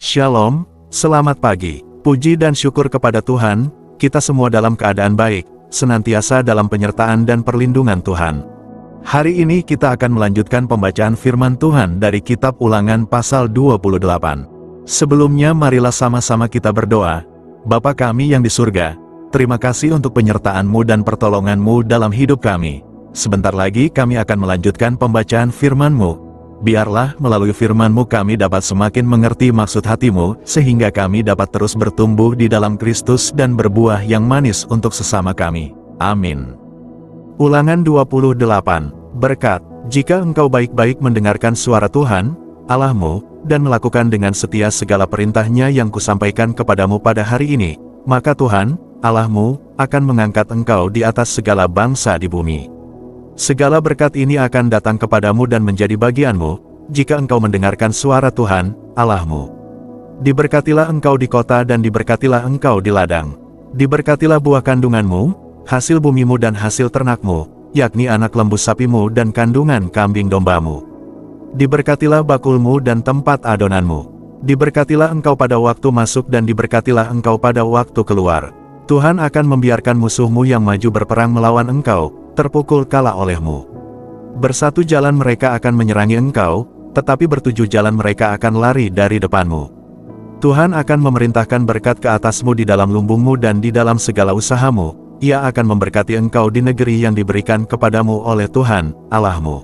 Shalom, selamat pagi. Puji dan syukur kepada Tuhan, kita semua dalam keadaan baik, senantiasa dalam penyertaan dan perlindungan Tuhan. Hari ini kita akan melanjutkan pembacaan firman Tuhan dari kitab Ulangan pasal 28. Sebelumnya marilah sama-sama kita berdoa. Bapa kami yang di surga, terima kasih untuk penyertaan-Mu dan pertolongan-Mu dalam hidup kami. Sebentar lagi kami akan melanjutkan pembacaan firman-Mu. Biarlah melalui firman-Mu kami dapat semakin mengerti maksud hati-Mu, sehingga kami dapat terus bertumbuh di dalam Kristus dan berbuah yang manis untuk sesama kami. Amin. Ulangan 28. Berkat, jika engkau baik-baik mendengarkan suara Tuhan, Allah-Mu, dan melakukan dengan setia segala perintah-Nya yang kusampaikan kepadamu pada hari ini, maka Tuhan, Allah-Mu, akan mengangkat engkau di atas segala bangsa di bumi. Segala berkat ini akan datang kepadamu dan menjadi bagianmu, jika engkau mendengarkan suara Tuhan, Allah-Mu. Diberkatilah engkau di kota dan diberkatilah engkau di ladang. Diberkatilah buah kandunganmu, hasil bumimu dan hasil ternakmu, yakni anak lembu sapimu dan kandungan kambing dombamu. Diberkatilah bakulmu dan tempat adonanmu. Diberkatilah engkau pada waktu masuk dan diberkatilah engkau pada waktu keluar. Tuhan akan membiarkan musuhmu yang maju berperang melawan engkau, terpukul kalah olehmu. Bersatu jalan mereka akan menyerangi engkau, tetapi bertujuh jalan mereka akan lari dari depanmu. Tuhan akan memerintahkan berkat ke atasmu di dalam lumbungmu dan di dalam segala usahamu. Ia akan memberkati engkau di negeri yang diberikan kepadamu oleh Tuhan, Allah-Mu.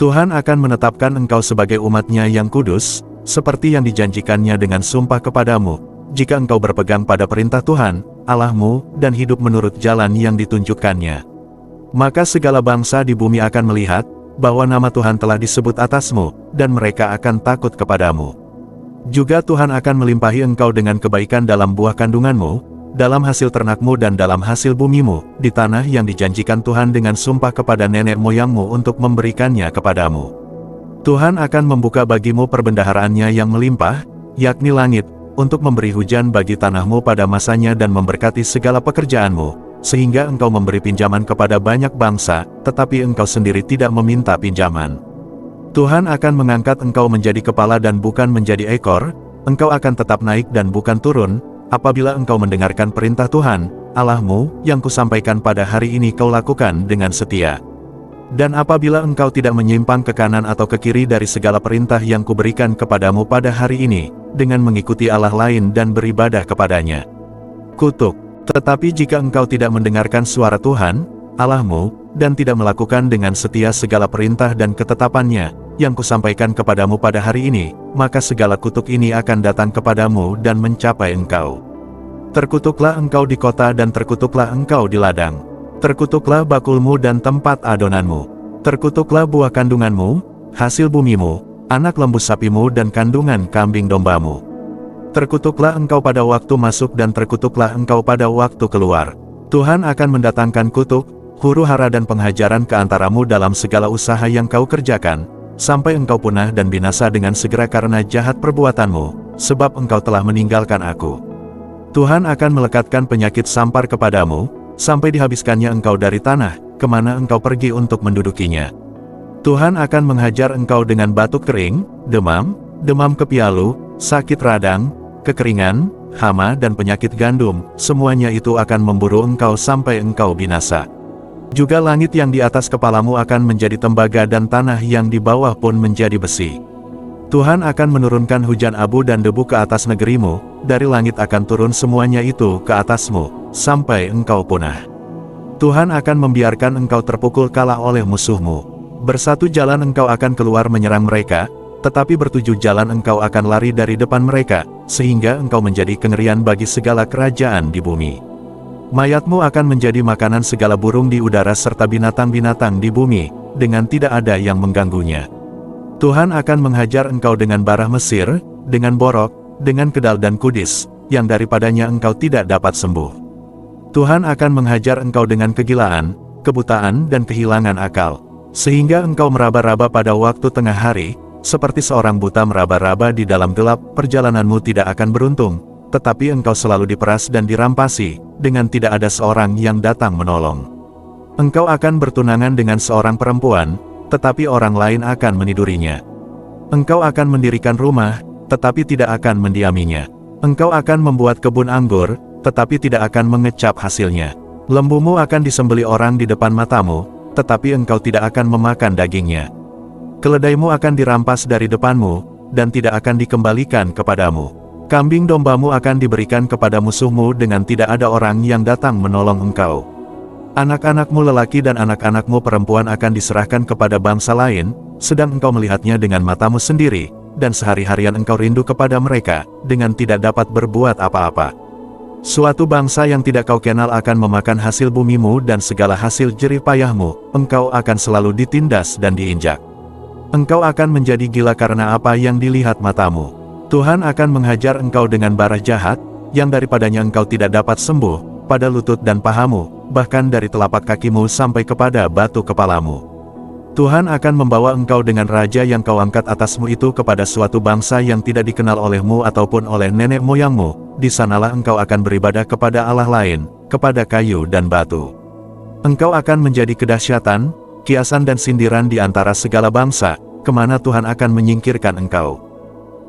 Tuhan akan menetapkan engkau sebagai umat-Nya yang kudus, seperti yang dijanjikannya dengan sumpah kepadamu, jika engkau berpegang pada perintah Tuhan, Allah-Mu, dan hidup menurut jalan yang ditunjukkannya. Maka segala bangsa di bumi akan melihat, bahwa nama Tuhan telah disebut atasmu, dan mereka akan takut kepadamu. Juga Tuhan akan melimpahi engkau dengan kebaikan dalam buah kandunganmu, dalam hasil ternakmu dan dalam hasil bumimu, di tanah yang dijanjikan Tuhan dengan sumpah kepada nenek moyangmu untuk memberikannya kepadamu. Tuhan akan membuka bagimu perbendaharaan-Nya yang melimpah, yakni langit, untuk memberi hujan bagi tanahmu pada masanya dan memberkati segala pekerjaanmu, sehingga engkau memberi pinjaman kepada banyak bangsa, tetapi engkau sendiri tidak meminta pinjaman. Tuhan akan mengangkat engkau menjadi kepala dan bukan menjadi ekor, engkau akan tetap naik dan bukan turun, apabila engkau mendengarkan perintah Tuhan, Allah-Mu, yang kusampaikan pada hari ini kau lakukan dengan setia. Dan apabila engkau tidak menyimpang ke kanan atau ke kiri dari segala perintah yang kuberikan kepadamu pada hari ini, dengan mengikuti Allah lain dan beribadah kepadanya. Kutuk. Tetapi jika engkau tidak mendengarkan suara Tuhan, Allah-Mu, dan tidak melakukan dengan setia segala perintah dan ketetapan-Nya, yang kusampaikan kepadamu pada hari ini, maka segala kutuk ini akan datang kepadamu dan mencapai engkau. Terkutuklah engkau di kota dan terkutuklah engkau di ladang. Terkutuklah bakulmu dan tempat adonanmu. Terkutuklah buah kandunganmu, hasil bumimu, anak lembu sapimu dan kandungan kambing dombamu. Terkutuklah engkau pada waktu masuk dan terkutuklah engkau pada waktu keluar. Tuhan akan mendatangkan kutuk, huru-hara dan penghajaran ke antaramu dalam segala usaha yang kau kerjakan, sampai engkau punah dan binasa dengan segera karena jahat perbuatanmu, sebab engkau telah meninggalkan Aku. Tuhan akan melekatkan penyakit sampar kepadamu, sampai dihabiskannya engkau dari tanah, kemana engkau pergi untuk mendudukinya. Tuhan akan menghajar engkau dengan batuk kering, demam kepialu, sakit radang, kekeringan, hama dan penyakit gandum, semuanya itu akan memburu engkau sampai engkau binasa. Juga langit yang di atas kepalamu akan menjadi tembaga dan tanah yang di bawah pun menjadi besi. Tuhan akan menurunkan hujan abu dan debu ke atas negerimu, dari langit akan turun semuanya itu ke atasmu, sampai engkau punah. Tuhan akan membiarkan engkau terpukul kalah oleh musuhmu. Bersatu jalan engkau akan keluar menyerang mereka, tetapi bertujuh jalan engkau akan lari dari depan mereka, sehingga engkau menjadi kengerian bagi segala kerajaan di bumi. Mayatmu akan menjadi makanan segala burung di udara serta binatang-binatang di bumi, dengan tidak ada yang mengganggunya. Tuhan akan menghajar engkau dengan bara Mesir, dengan borok, dengan kedal dan kudis, yang daripadanya engkau tidak dapat sembuh. Tuhan akan menghajar engkau dengan kegilaan, kebutaan dan kehilangan akal, sehingga engkau meraba-raba pada waktu tengah hari, seperti seorang buta meraba-raba di dalam gelap. Perjalananmu tidak akan beruntung, tetapi engkau selalu diperas dan dirampasi, dengan tidak ada seorang yang datang menolong. Engkau akan bertunangan dengan seorang perempuan, tetapi orang lain akan menidurinya. Engkau akan mendirikan rumah, tetapi tidak akan mendiaminya. Engkau akan membuat kebun anggur, tetapi tidak akan mengecap hasilnya. Lembumu akan disembeli orang di depan matamu, tetapi engkau tidak akan memakan dagingnya. Keledaimu akan dirampas dari depanmu, dan tidak akan dikembalikan kepadamu. Kambing dombamu akan diberikan kepada musuhmu dengan tidak ada orang yang datang menolong engkau. Anak-anakmu lelaki dan anak-anakmu perempuan akan diserahkan kepada bangsa lain, sedang engkau melihatnya dengan matamu sendiri, dan sehari-harian engkau rindu kepada mereka, dengan tidak dapat berbuat apa-apa. Suatu bangsa yang tidak kau kenal akan memakan hasil bumimu dan segala hasil jerih payahmu, engkau akan selalu ditindas dan diinjak. Engkau akan menjadi gila karena apa yang dilihat matamu. Tuhan akan menghajar engkau dengan bara jahat, yang daripadanya engkau tidak dapat sembuh, pada lutut dan pahamu, bahkan dari telapak kakimu sampai kepada batu kepalamu. Tuhan akan membawa engkau dengan raja yang kau angkat atasmu itu kepada suatu bangsa yang tidak dikenal olehmu ataupun oleh nenek moyangmu. Di sanalah engkau akan beribadah kepada Allah lain, kepada kayu dan batu. Engkau akan menjadi kedahsyatan, kiasan dan sindiran di antara segala bangsa, kemana Tuhan akan menyingkirkan engkau.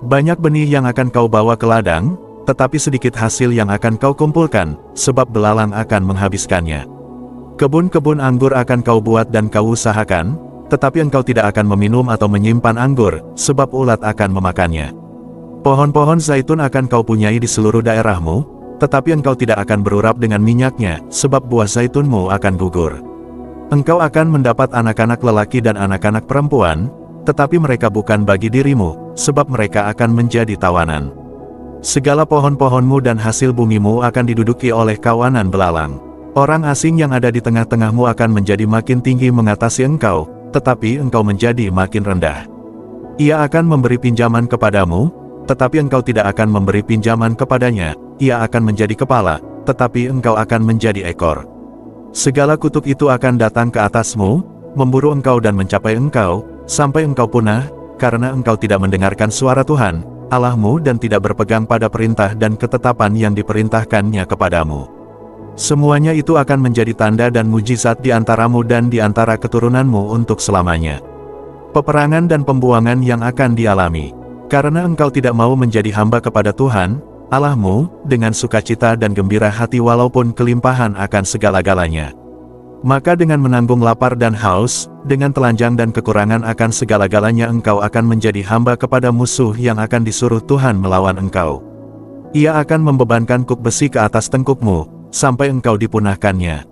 Banyak benih yang akan kau bawa ke ladang, tetapi sedikit hasil yang akan kau kumpulkan, sebab belalang akan menghabiskannya. Kebun-kebun anggur akan kau buat dan kau usahakan, tetapi engkau tidak akan meminum atau menyimpan anggur, sebab ulat akan memakannya. Pohon-pohon zaitun akan kau punyai di seluruh daerahmu, tetapi engkau tidak akan berurap dengan minyaknya, sebab buah zaitunmu akan gugur. Engkau akan mendapat anak-anak lelaki dan anak-anak perempuan, tetapi mereka bukan bagi dirimu, sebab mereka akan menjadi tawanan. Segala pohon-pohonmu dan hasil bumimu akan diduduki oleh kawanan belalang. Orang asing yang ada di tengah-tengahmu akan menjadi makin tinggi mengatasi engkau, tetapi engkau menjadi makin rendah. Ia akan memberi pinjaman kepadamu, tetapi engkau tidak akan memberi pinjaman kepadanya. Ia akan menjadi kepala, tetapi engkau akan menjadi ekor. Segala kutuk itu akan datang ke atasmu, memburu engkau dan mencapai engkau, sampai engkau punah, karena engkau tidak mendengarkan suara Tuhan, Allahmu dan tidak berpegang pada perintah dan ketetapan yang diperintahkannya kepadamu. Semuanya itu akan menjadi tanda dan mujizat di antaramu dan di antara keturunanmu untuk selamanya. Peperangan dan pembuangan yang akan dialami. Karena engkau tidak mau menjadi hamba kepada Tuhan, Allahmu, dengan sukacita dan gembira hati walaupun kelimpahan akan segala-galanya. Maka dengan menanggung lapar dan haus, dengan telanjang dan kekurangan akan segala-galanya engkau akan menjadi hamba kepada musuh yang akan disuruh Tuhan melawan engkau. Ia akan membebankan kuk besi ke atas tengkukmu, sampai engkau dipunahkannya.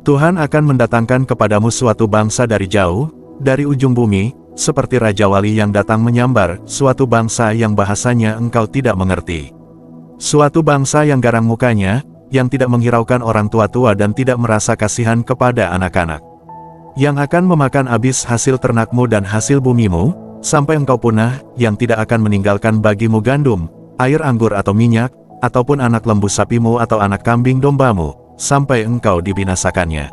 Tuhan akan mendatangkan kepadamu suatu bangsa dari jauh, dari ujung bumi, seperti Raja Wali yang datang menyambar, suatu bangsa yang bahasanya engkau tidak mengerti. Suatu bangsa yang garang mukanya, yang tidak menghiraukan orang tua-tua dan tidak merasa kasihan kepada anak-anak. Yang akan memakan habis hasil ternakmu dan hasil bumimu, sampai engkau punah, yang tidak akan meninggalkan bagimu gandum, air anggur atau minyak, ataupun anak lembu sapimu atau anak kambing dombamu, sampai engkau dibinasakannya.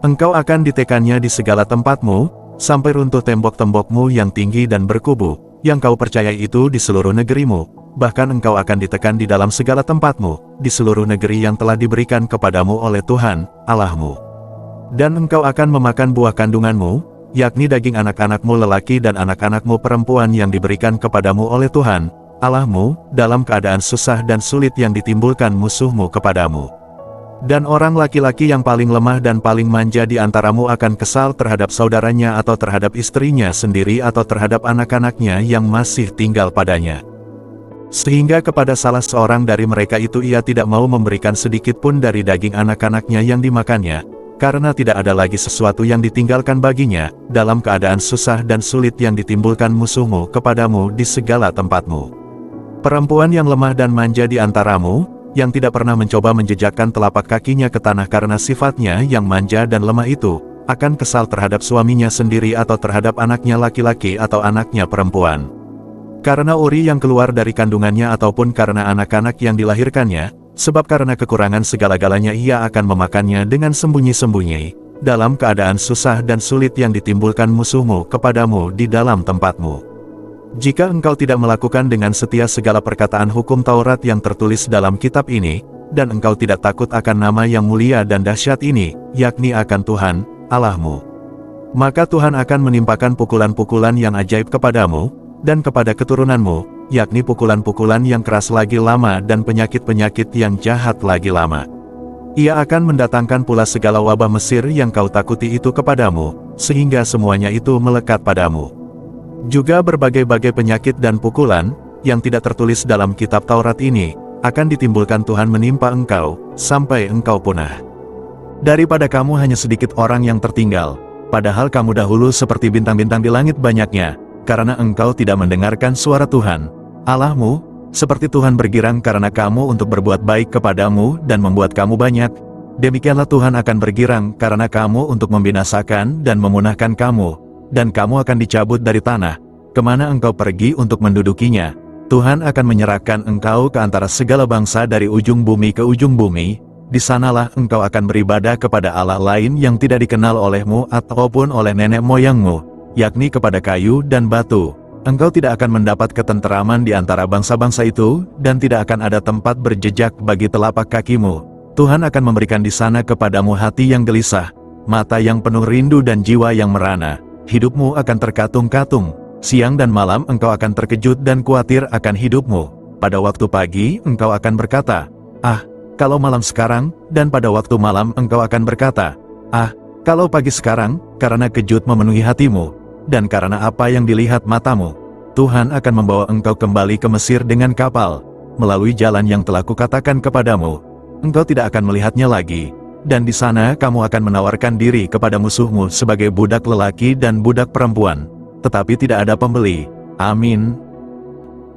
Engkau akan ditekannya di segala tempatmu, sampai runtuh tembok-tembokmu yang tinggi dan berkubu, yang kau percayai itu di seluruh negerimu, bahkan engkau akan ditekan di dalam segala tempatmu, di seluruh negeri yang telah diberikan kepadamu oleh Tuhan, Allahmu. Dan engkau akan memakan buah kandunganmu, yakni daging anak-anakmu lelaki dan anak-anakmu perempuan yang diberikan kepadamu oleh Tuhan, Allahmu, dalam keadaan susah dan sulit yang ditimbulkan musuhmu kepadamu. Dan orang laki-laki yang paling lemah dan paling manja di antaramu akan kesal terhadap saudaranya atau terhadap istrinya sendiri atau terhadap anak-anaknya yang masih tinggal padanya. Sehingga kepada salah seorang dari mereka itu ia tidak mau memberikan sedikit pun dari daging anak-anaknya yang dimakannya, karena tidak ada lagi sesuatu yang ditinggalkan baginya, dalam keadaan susah dan sulit yang ditimbulkan musuhmu kepadamu di segala tempatmu. Perempuan yang lemah dan manja di antaramu, yang tidak pernah mencoba menjejakkan telapak kakinya ke tanah karena sifatnya yang manja dan lemah itu, akan kesal terhadap suaminya sendiri atau terhadap anaknya laki-laki atau anaknya perempuan. Karena uri yang keluar dari kandungannya ataupun karena anak-anak yang dilahirkannya, sebab karena kekurangan segala-galanya ia akan memakannya dengan sembunyi-sembunyi, dalam keadaan susah dan sulit yang ditimbulkan musuhmu kepadamu di dalam tempatmu. Jika engkau tidak melakukan dengan setia segala perkataan hukum Taurat yang tertulis dalam kitab ini, dan engkau tidak takut akan nama yang mulia dan dahsyat ini, yakni akan Tuhan, Allahmu, maka Tuhan akan menimpakan pukulan-pukulan yang ajaib kepadamu, dan kepada keturunanmu, yakni pukulan-pukulan yang keras lagi lama dan penyakit-penyakit yang jahat lagi lama. Ia akan mendatangkan pula segala wabah Mesir yang kau takuti itu kepadamu, sehingga semuanya itu melekat padamu. Juga berbagai-bagai penyakit dan pukulan, yang tidak tertulis dalam kitab Taurat ini, akan ditimbulkan Tuhan menimpa engkau, sampai engkau punah. Daripada kamu hanya sedikit orang yang tertinggal, padahal kamu dahulu seperti bintang-bintang di langit banyaknya, karena engkau tidak mendengarkan suara Tuhan, Allahmu, seperti Tuhan bergirang karena kamu untuk berbuat baik kepadamu dan membuat kamu banyak, demikianlah Tuhan akan bergirang karena kamu untuk membinasakan dan memunahkan kamu, dan kamu akan dicabut dari tanah, kemana engkau pergi untuk mendudukinya. Tuhan akan menyerahkan engkau ke antara segala bangsa dari ujung bumi ke ujung bumi, di sanalah engkau akan beribadah kepada Allah lain yang tidak dikenal olehmu ataupun oleh nenek moyangmu, yakni kepada kayu dan batu. Engkau tidak akan mendapat ketenteraman di antara bangsa-bangsa itu, dan tidak akan ada tempat berjejak bagi telapak kakimu. Tuhan akan memberikan di sana kepadamu hati yang gelisah, mata yang penuh rindu dan jiwa yang merana. Hidupmu akan terkatung-katung, siang dan malam engkau akan terkejut dan khawatir akan hidupmu. Pada waktu pagi engkau akan berkata, "Ah, kalau malam sekarang," dan pada waktu malam engkau akan berkata, "Ah, kalau pagi sekarang," karena kejut memenuhi hatimu, dan karena apa yang dilihat matamu. Tuhan akan membawa engkau kembali ke Mesir dengan kapal, melalui jalan yang telah kukatakan kepadamu. Engkau tidak akan melihatnya lagi, dan di sana kamu akan menawarkan diri kepada musuhmu sebagai budak lelaki dan budak perempuan, tetapi tidak ada pembeli. Amin.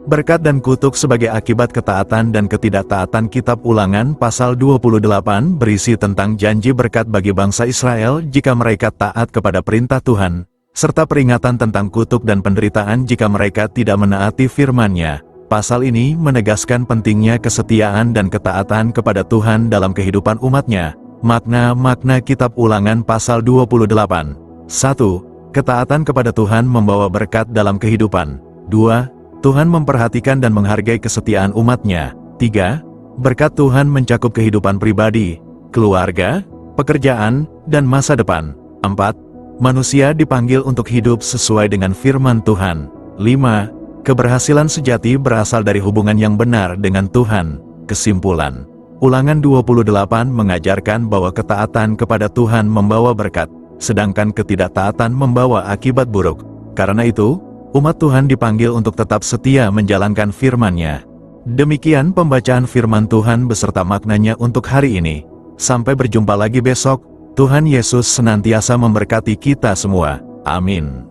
Berkat dan kutuk sebagai akibat ketaatan dan ketidaktaatan. Kitab Ulangan pasal 28 berisi tentang janji berkat bagi bangsa Israel jika mereka taat kepada perintah Tuhan, serta peringatan tentang kutuk dan penderitaan jika mereka tidak menaati firman-Nya. Pasal ini menegaskan pentingnya kesetiaan dan ketaatan kepada Tuhan dalam kehidupan umat-Nya. Makna-makna Kitab Ulangan pasal 28. 1. Ketaatan kepada Tuhan membawa berkat dalam kehidupan. 2. Tuhan memperhatikan dan menghargai kesetiaan umat-Nya. 3. Berkat Tuhan mencakup kehidupan pribadi, keluarga, pekerjaan, dan masa depan. 4. Manusia dipanggil untuk hidup sesuai dengan firman Tuhan. 5. Keberhasilan sejati berasal dari hubungan yang benar dengan Tuhan. Kesimpulan, Ulangan 28 mengajarkan bahwa ketaatan kepada Tuhan membawa berkat, sedangkan ketidaktaatan membawa akibat buruk. Karena itu, umat Tuhan dipanggil untuk tetap setia menjalankan firman-Nya. Demikian pembacaan firman Tuhan beserta maknanya untuk hari ini. Sampai berjumpa lagi besok. Tuhan Yesus senantiasa memberkati kita semua. Amin.